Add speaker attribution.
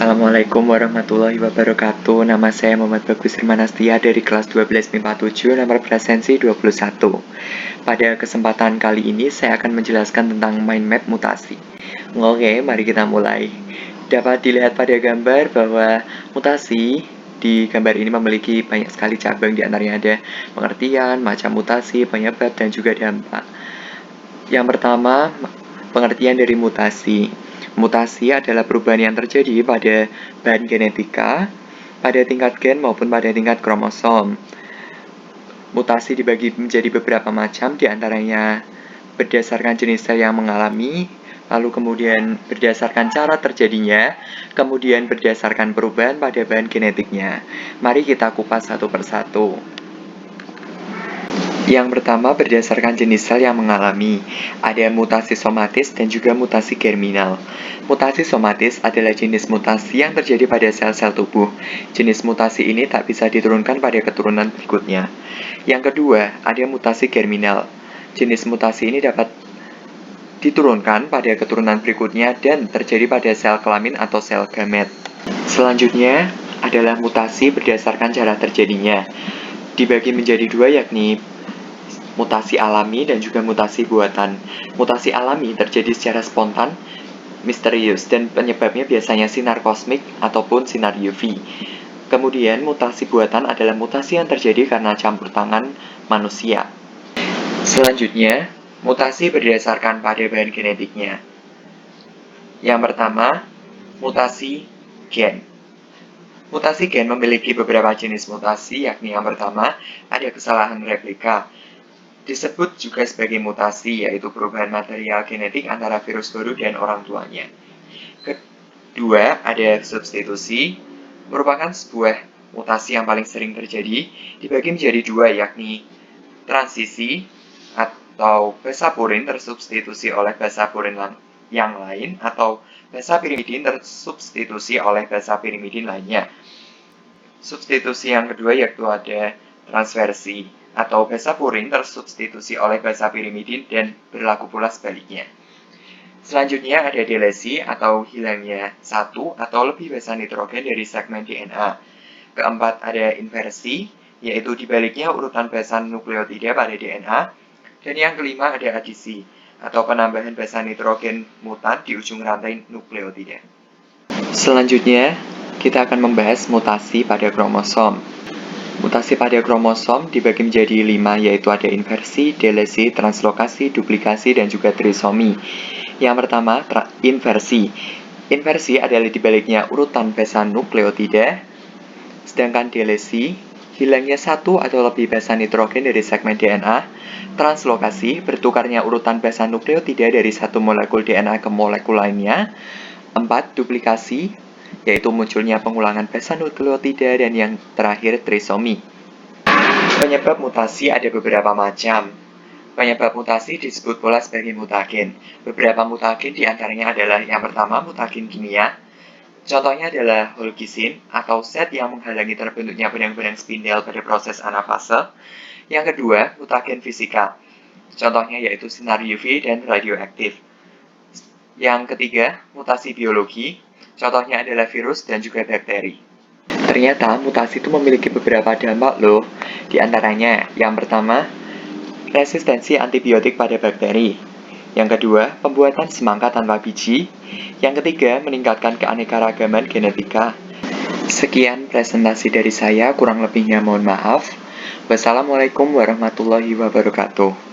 Speaker 1: Assalamualaikum warahmatullahi wabarakatuh. Nama saya Muhammad Bagus Firmanastia dari kelas 12 MIPA 7 nomor presensi 21. Pada kesempatan kali ini saya akan menjelaskan tentang mind map mutasi. Oke, mari kita mulai. Dapat dilihat pada gambar bahwa mutasi di gambar ini memiliki banyak sekali cabang, di antaranya ada pengertian, macam mutasi, penyebab, dan juga dampak. Yang pertama, pengertian dari mutasi. Mutasi adalah perubahan yang terjadi pada bahan genetika, pada tingkat gen maupun pada tingkat kromosom. Mutasi dibagi menjadi beberapa macam, di antaranya berdasarkan jenis sel yang mengalami, lalu kemudian berdasarkan cara terjadinya, kemudian berdasarkan perubahan pada bahan genetiknya. Mari kita kupas satu persatu. Yang pertama, berdasarkan jenis sel yang mengalami, ada mutasi somatis dan juga mutasi germinal. Mutasi somatis adalah jenis mutasi yang terjadi pada sel-sel tubuh. Jenis mutasi ini tak bisa diturunkan pada keturunan berikutnya. Yang kedua, ada mutasi germinal. Jenis mutasi ini dapat diturunkan pada keturunan berikutnya dan terjadi pada sel kelamin atau sel gamet. Selanjutnya adalah mutasi berdasarkan cara terjadinya. Dibagi menjadi dua, yakni mutasi alami dan juga mutasi buatan. Mutasi alami terjadi secara spontan, misterius, dan penyebabnya biasanya sinar kosmik ataupun sinar UV. Kemudian mutasi buatan adalah mutasi yang terjadi karena campur tangan manusia. Selanjutnya, mutasi berdasarkan pada bahan genetiknya. Yang pertama, mutasi gen. Mutasi gen memiliki beberapa jenis mutasi, yakni yang pertama, ada kesalahan replika. Disebut juga sebagai mutasi, yaitu perubahan material genetik antara virus baru dan orang tuanya. Kedua, ada substitusi, merupakan sebuah mutasi yang paling sering terjadi, dibagi menjadi dua, yakni transisi atau besapurin tersubstitusi oleh besapurin yang lain, atau besapirimidin tersubstitusi oleh besapirimidin lainnya. Substitusi yang kedua yaitu ada transversi atau besapurin tersubstitusi oleh besapirimidin dan berlaku pula sebaliknya. Selanjutnya ada delesi atau hilangnya satu atau lebih basa nitrogen dari segmen DNA. Keempat ada inversi, yaitu dibaliknya urutan basa nukleotida pada DNA. Dan yang kelima ada adisi atau penambahan basa nitrogen mutan di ujung rantai nukleotida. Selanjutnya, kita akan membahas mutasi pada kromosom. Mutasi pada kromosom dibagi menjadi 5, yaitu ada inversi, delesi, translokasi, duplikasi, dan juga trisomi. Yang pertama, inversi. Inversi adalah dibaliknya urutan basa nukleotida, sedangkan delesi, hilangnya satu atau lebih basa nitrogen dari segmen DNA. Translokasi, bertukarnya urutan basa nukleotida dari satu molekul DNA ke molekul lainnya. 4. Duplikasi, yaitu munculnya pengulangan basa nukleotida, dan yang terakhir trisomi. Penyebab mutasi ada beberapa macam. Penyebab mutasi disebut pula sebagai mutagen. Beberapa mutagen diantaranya adalah yang pertama mutagen kimia. Contohnya adalah Holgizin atau zat yang menghalangi terbentuknya benang-benang spindel pada proses anafase. Yang kedua, mutagen fisika. Contohnya yaitu sinar UV dan radioaktif. Yang ketiga, mutasi biologi. Contohnya adalah virus dan juga bakteri. Ternyata mutasi itu memiliki beberapa dampak loh. Di antaranya, yang pertama, resistensi antibiotik pada bakteri. Yang kedua, pembuatan semangka tanpa biji. Yang ketiga, meningkatkan keanekaragaman genetika. Sekian presentasi dari saya, kurang lebihnya mohon maaf. Wassalamualaikum warahmatullahi wabarakatuh.